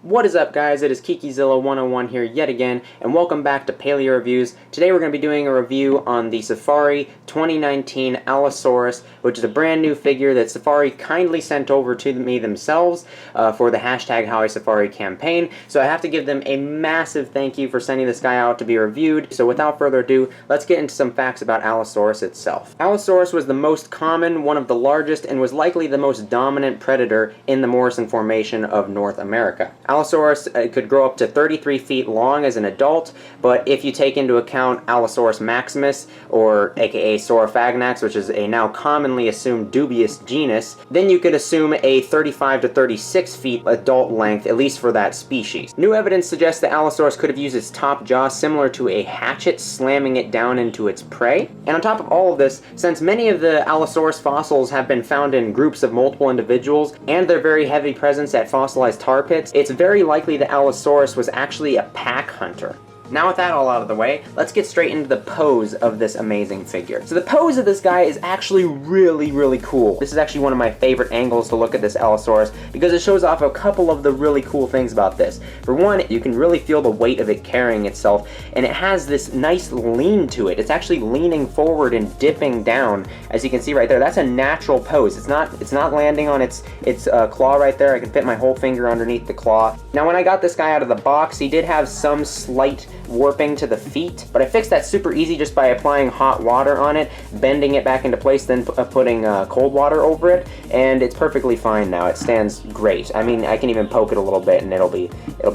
What is up, guys? It is KikiZilla101 here yet again, and welcome back to Paleo-Reviews. Today we're going to be doing a review on the Safari 2019 Allosaurus, which is a brand new figure that Safari kindly sent over to me themselves for the hashtag HowISafari campaign. So I have to give them a massive thank you for sending this guy out to be reviewed. So without further ado, let's get into some facts about Allosaurus itself. Allosaurus was the most common, one of the largest, and was likely the most dominant predator in the Morrison Formation of North America. Allosaurus could grow up to 33 feet long as an adult, but if you take into account Allosaurus maximus, or aka Saurophaganax, which is a now commonly assumed dubious genus, then you could assume a 35 to 36 feet adult length, at least for that species. New evidence suggests that Allosaurus could have used its top jaw similar to a hatchet, slamming it down into its prey. And on top of all of this, since many of the Allosaurus fossils have been found in groups of multiple individuals, and their very heavy presence at fossilized tar pits, it's very likely that Allosaurus was actually a pack hunter. Now with that all out of the way, let's get straight into the pose of this amazing figure. So the pose of this guy is actually really cool. This is actually one of my favorite angles to look at this Allosaurus because it shows off a couple of the really cool things about this. For one, you can really feel the weight of it carrying itself, and it has this nice lean to it. It's actually leaning forward and dipping down, as you can see right there. That's a natural pose. It's not landing on its claw right there. I can fit my whole finger underneath the claw. Now when I got this guy out of the box, he did have some slight warping to the feet, but I fixed that super easy just by applying hot water on it, bending it back into place, then putting cold water over it, and it's perfectly fine now. It stands great. I mean, I can even poke it a little bit and it'll be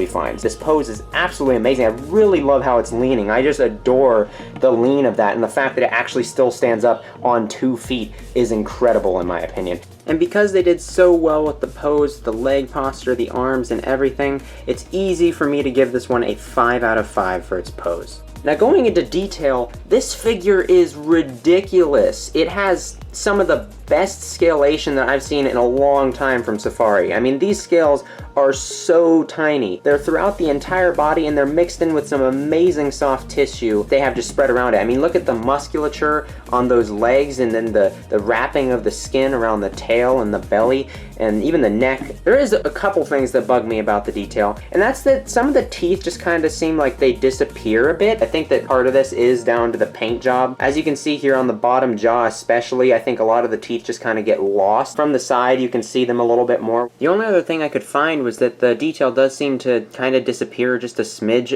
fine. This pose is absolutely amazing. I really love how it's leaning. I just adore the lean of that, and the fact that it actually still stands up on 2 feet is incredible in my opinion. And because they did so well with the pose, the leg posture, the arms, and everything, it's easy for me to give this one a 5 out of 5 for its pose. Now going into detail, this figure is ridiculous. It has some of the best scalation that I've seen in a long time from Safari. I mean, these scales are so tiny. They're throughout the entire body, and they're mixed in with some amazing soft tissue they have just spread around it. I mean, look at the musculature on those legs, and then the wrapping of the skin around the tail and the belly, and even the neck. There is a couple things that bug me about the detail, and that's that some of the teeth just kind of seem like they disappear a bit. I think that part of this is down to the paint job. As you can see here on the bottom jaw especially, I think a lot of the teeth just kind of get lost. From the side you can see them a little bit more. The only other thing I could find was that the detail does seem to kind of disappear just a smidge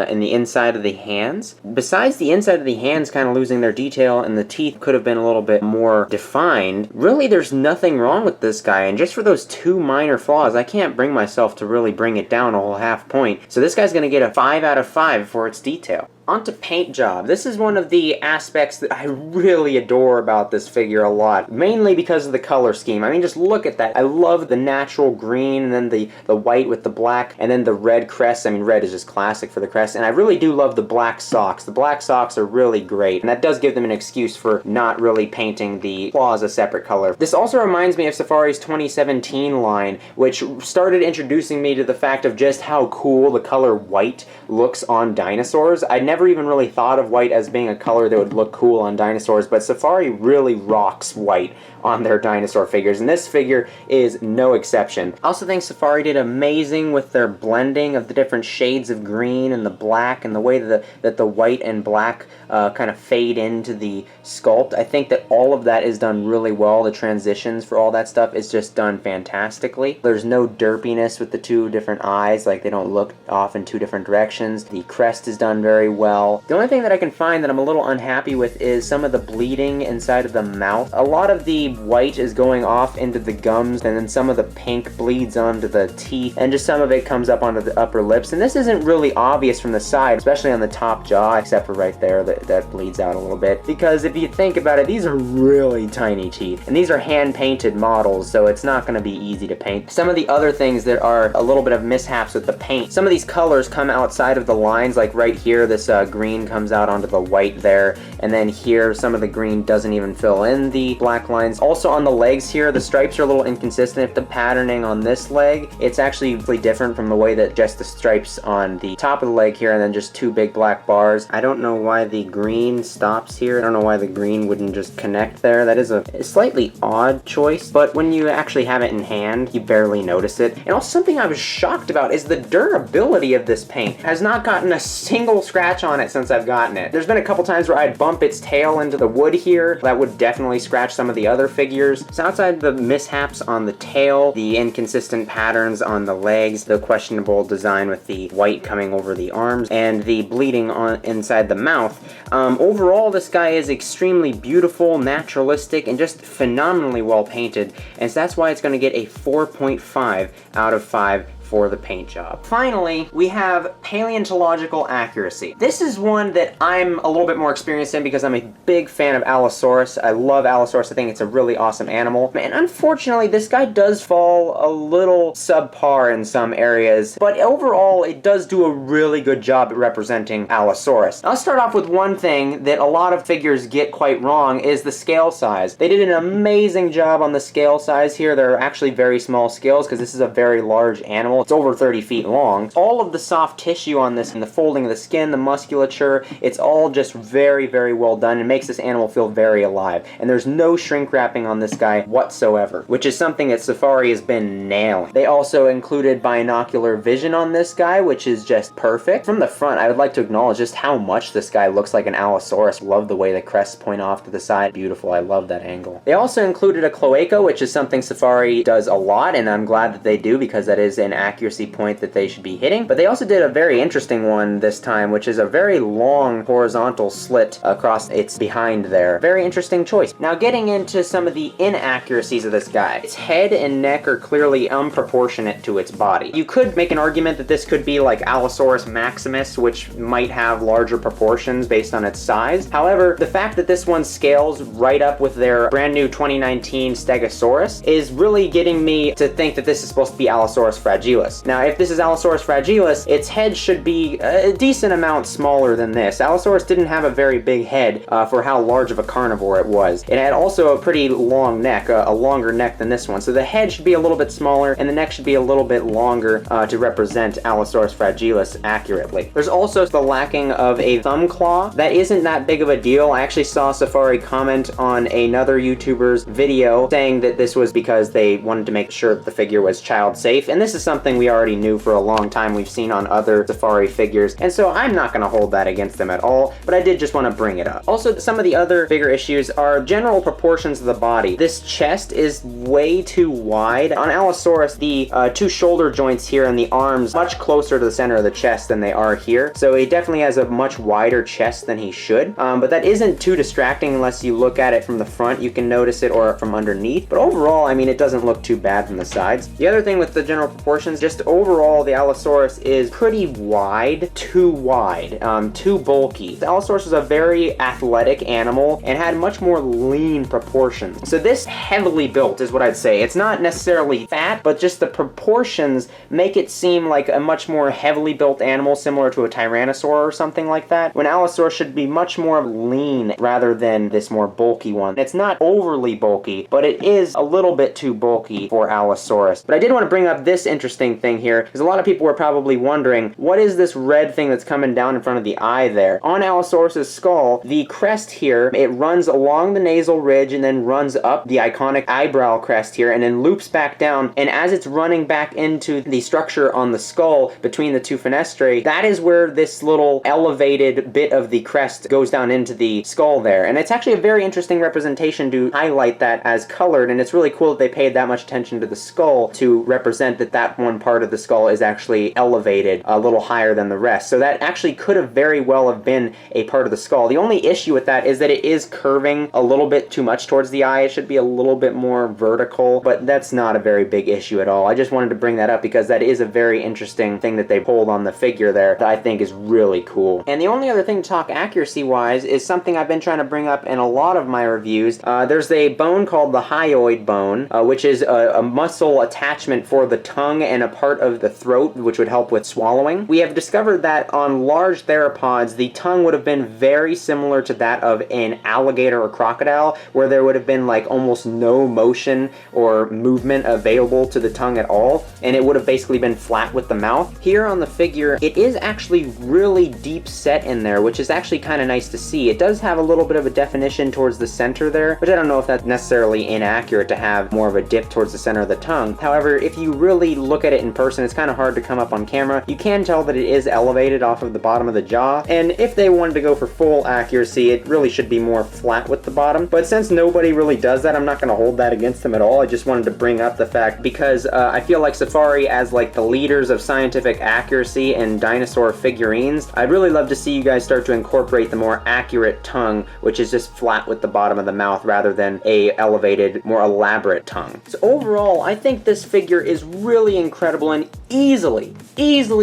in the inside of the hands. Besides the inside of the hands kind of losing their detail, and the teeth could have been a little bit more defined, really there's nothing wrong with this guy, and just for those 2 minor flaws, I can't bring myself to really bring it down a whole half point. So this guy's gonna get a 5 out of 5 for its detail. Onto paint job. This is one of the aspects that I really adore about this figure a lot, mainly because of the color scheme. I mean, just look at that. I love the natural green, and then the white with the black, and then the red crest. I mean, red is just classic for the crest, and I really do love the black socks. The black socks are really great, and that does give them an excuse for not really painting the claws a separate color. This also reminds me of Safari's 2017 line, which started introducing me to the fact of just how cool the color white looks on dinosaurs. I never even really thought of white as being a color that would look cool on dinosaurs, but Safari really rocks white on their dinosaur figures, and this figure is no exception. I also think Safari did amazing with their blending of the different shades of green and the black, and the way that the white and black kind of fade into the sculpt. I think that all of that is done really well. The transitions for all that stuff is just done fantastically. There's no derpiness with the 2 different eyes, like they don't look off in 2 different directions. The crest is done very well. The only thing that I can find that I'm a little unhappy with is some of the bleeding inside of the mouth. A lot of the white is going off into the gums, and then some of the pink bleeds onto the teeth, and just some of it comes up onto the upper lips. And this isn't really obvious from the side, especially on the top jaw, except for right there that bleeds out a little bit. Because if you think about it, these are really tiny teeth, and these are hand-painted models, so it's not going to be easy to paint. Some of the other things that are a little bit of mishaps with the paint, some of these colors come outside of the lines, like right here, this green comes out onto the white there, and then here some of the green doesn't even fill in the black lines. lines. Also on the legs here, the stripes are a little inconsistent. If the patterning on this leg, it's actually really different from the way that just the stripes on the top of the leg here and then just two big black bars. I don't know why the green stops here. I don't know why the green wouldn't just connect there. That is a slightly odd choice, but when you actually have it in hand, you barely notice it. And also something I was shocked about is the durability of this paint. It has not gotten a single scratch on it since I've gotten it. There's been a couple times where I'd bump its tail into the wood here. That would definitely scratch some of the other figures. So outside the mishaps on the tail, the inconsistent patterns on the legs, the questionable design with the white coming over the arms, and the bleeding on inside the mouth, overall this guy is extremely beautiful, naturalistic, and just phenomenally well painted, and so that's why it's going to get a 4.5 out of 5 for the paint job. Finally, we have Paleontological Accuracy. This is one that I'm a little bit more experienced in because I'm a big fan of Allosaurus. I love Allosaurus. I think it's a really awesome animal. And unfortunately, this guy does fall a little subpar in some areas, but overall, it does do a really good job at representing Allosaurus. I'll start off with one thing that a lot of figures get quite wrong is the scale size. They did an amazing job on the scale size here. They're actually very small scales because this is a very large animal. It's over 30 feet long. All of the soft tissue on this and the folding of the skin, the musculature, it's all just very, very well done. It makes this animal feel very alive. And there's no shrink wrapping on this guy whatsoever, which is something that Safari has been nailing. They also included binocular vision on this guy, which is just perfect. From the front, I would like to acknowledge just how much this guy looks like an Allosaurus. Love the way the crests point off to the side. Beautiful. I love that angle. They also included a cloaca, which is something Safari does a lot, and I'm glad that they do because that is an accuracy point that they should be hitting. But they also did a very interesting one this time, which is a very long horizontal slit across its behind there. Very interesting choice. Now getting into some of the inaccuracies of this guy. Its head and neck are clearly unproportionate to its body. You could make an argument that this could be like Allosaurus maximus, which might have larger proportions based on its size. However, the fact that this one scales right up with their brand new 2019 Stegosaurus is really getting me to think that this is supposed to be Allosaurus fragilis. Now, if this is Allosaurus fragilis, its head should be a decent amount smaller than this. Allosaurus didn't have a very big head for how large of a carnivore it was. It had also a pretty long neck, a longer neck than this one. So the head should be a little bit smaller, and the neck should be a little bit longer to represent Allosaurus fragilis accurately. There's also the lacking of a thumb claw. That isn't that big of a deal. I actually saw Safari comment on another YouTuber's video saying that this was because they wanted to make sure that the figure was child safe, and this is something we already knew for a long time. We've seen on other Safari figures, and so I'm not going to hold that against them at all, but I did just want to bring it up. Also, some of the other bigger issues are general proportions of the body. This chest is way too wide. On Allosaurus, the two shoulder joints here and the arms much closer to the center of the chest than they are here, so he definitely has a much wider chest than he should, but that isn't too distracting unless you look at it from the front. You can notice it, or from underneath, but overall, I mean, it doesn't look too bad from the sides. The other thing with the general proportions, just overall, the Allosaurus is pretty wide, too bulky. The Allosaurus is a very athletic animal and had much more lean proportions. So this heavily built is what I'd say. It's not necessarily fat, but just the proportions make it seem like a much more heavily built animal, similar to a Tyrannosaur or something like that, when Allosaurus should be much more lean rather than this more bulky one. It's not overly bulky, but it is a little bit too bulky for Allosaurus. But I did want to bring up this interesting thing here, because a lot of people were probably wondering, what is this red thing that's coming down in front of the eye there? On Allosaurus's skull, the crest here, it runs along the nasal ridge and then runs up the iconic eyebrow crest here and then loops back down, and as it's running back into the structure on the skull between the two fenestrae, that is where this little elevated bit of the crest goes down into the skull there. And it's actually a very interesting representation to highlight that as colored, and it's really cool that they paid that much attention to the skull to represent that that one part of the skull is actually elevated a little higher than the rest. So that actually could have very well have been a part of the skull. The only issue with that is that it is curving a little bit too much towards the eye. It should be a little bit more vertical, but that's not a very big issue at all. I just wanted to bring that up because that is a very interesting thing that they pulled on the figure there that I think is really cool. And the only other thing to talk accuracy-wise is something I've been trying to bring up in a lot of my reviews. There's a bone called the hyoid bone, which is a muscle attachment for the tongue and and a part of the throat, which would help with swallowing. We have discovered that on large theropods, the tongue would have been very similar to that of an alligator or crocodile, where there would have been like almost no motion or movement available to the tongue at all, and it would have basically been flat with the mouth. Here on the figure, it is actually really deep set in there, which is actually kind of nice to see. It does have a little bit of a definition towards the center there, which I don't know if that's necessarily inaccurate to have more of a dip towards the center of the tongue. However, if you really look at it in person, it's kind of hard to come up on camera. You can tell that it is elevated off of the bottom of the jaw, and if they wanted to go for full accuracy, it really should be more flat with the bottom. But since nobody really does that, I'm not going to hold that against them at all. I just wanted to bring up the fact because I feel like Safari, as like the leaders of scientific accuracy and dinosaur figurines, I'd really love to see you guys start to incorporate the more accurate tongue, which is just flat with the bottom of the mouth rather than a elevated, more elaborate tongue. So overall, I think this figure is really incredible and easily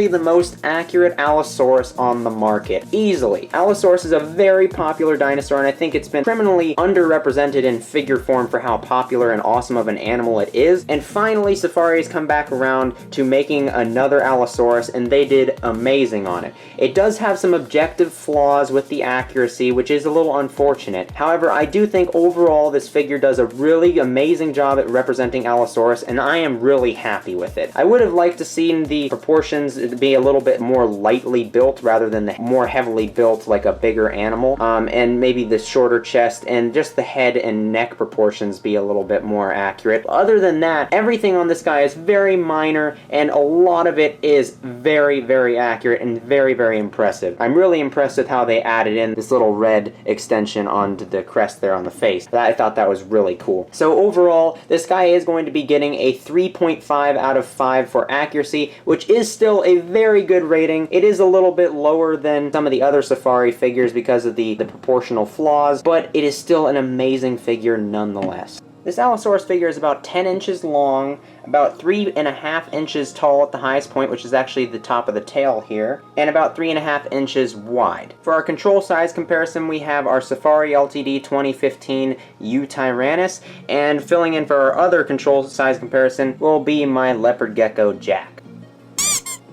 the most accurate Allosaurus on the market. Easily. Allosaurus is a very popular dinosaur, and I think it's been criminally underrepresented in figure form for how popular and awesome of an animal it is. And finally, Safari has come back around to making another Allosaurus, and they did amazing on it. It does have some objective flaws with the accuracy, which is a little unfortunate. However, I do think overall this figure does a really amazing job at representing Allosaurus, and I am really happy with it. I would have liked to see the proportions be a little bit more lightly built rather than the more heavily built like a bigger animal, and maybe the shorter chest and just the head and neck proportions be a little bit more accurate. Other than that, everything on this guy is very minor, and a lot of it is very accurate and very impressive. I'm really impressed with how they added in this little red extension onto the crest there on the face. I thought that was really cool. So overall, this guy is going to be getting a 3.5 out of 5 for accuracy, which is still a very good rating. It is a little bit lower than some of the other Safari figures because of the proportional flaws, but it is still an amazing figure nonetheless. This Allosaurus figure is about 10 inches long, about 3.5 inches tall at the highest point, which is actually the top of the tail here, and about 3.5 inches wide. For our control size comparison, we have our Safari Ltd 2015 U Tyrannus, and filling in for our other control size comparison will be my Leopard Gecko Jack.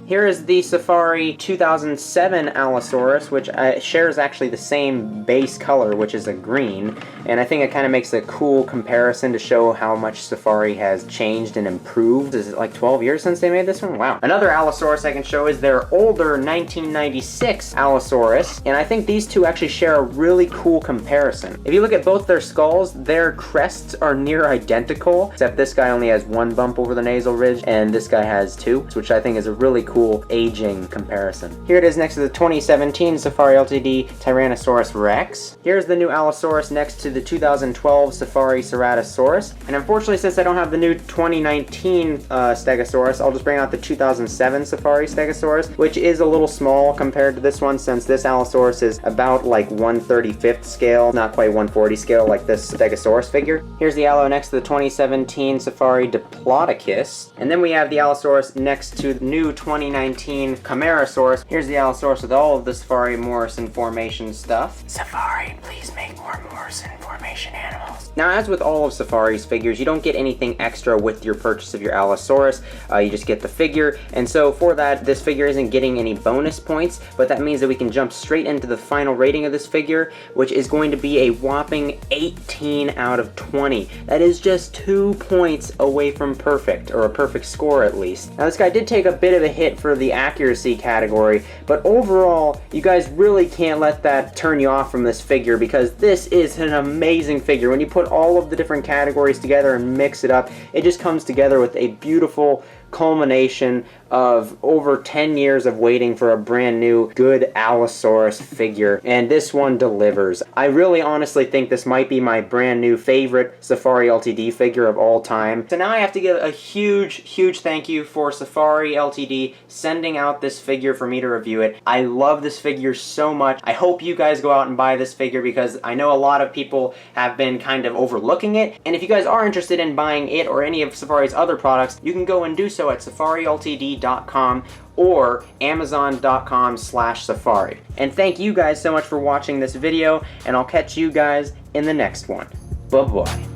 Here is the Safari 2007 Allosaurus, which shares actually the same base color, which is a green, and I think it kind of makes a cool comparison to show how much Safari has changed and improved. Is it like 12 years since they made this one? Wow. Another Allosaurus I can show is their older 1996 Allosaurus, and I think these two actually share a really cool comparison. If you look at both their skulls, their crests are near identical, except this guy only has one bump over the nasal ridge, and this guy has two, which I think is a really cool aging comparison. Here it is next to the 2017 Safari Ltd Tyrannosaurus Rex. Here's the new Allosaurus next to the 2012 Safari Ceratosaurus. And unfortunately, since I don't have the new 2019 Stegosaurus, I'll just bring out the 2007 Safari Stegosaurus, which is a little small compared to this one, since this Allosaurus is about like 1/35th scale, not quite 1/40 scale like this Stegosaurus figure. Here's the Allo next to the 2017 Safari Diplodocus. And then we have the Allosaurus next to the new 2019 Camarasaurus. Here's the Allosaurus with all of the Safari Morrison formation stuff. Safari, please make more Morrison formation animals. Now, as with all of Safari's figures, you don't get anything extra with your purchase of your Allosaurus. You just get the figure, and so for that, this figure isn't getting any bonus points, but that means that we can jump straight into the final rating of this figure, which is going to be a whopping 18 out of 20. That is just 2 points away from perfect, or a perfect score at least. Now, this guy did take a bit of a hit for the accuracy category, but overall, you guys really can't let that turn you off from this figure, because this is an amazing figure. When you put all of the different categories together and mix it up, it just comes together with a beautiful culmination of over 10 years of waiting for a brand new good Allosaurus figure, and this one delivers. I really honestly think this might be my brand new favorite Safari Ltd figure of all time. So now I have to give a huge thank you for Safari Ltd sending out this figure for me to review it. I love this figure so much. I hope you guys go out and buy this figure, because I know a lot of people have been kind of overlooking it, and if you guys are interested in buying it or any of Safari's other products, you can go and do so at safariltd.com or amazon.com/safari. And thank you guys so much for watching this video, and I'll catch you guys in the next one. Bye-bye.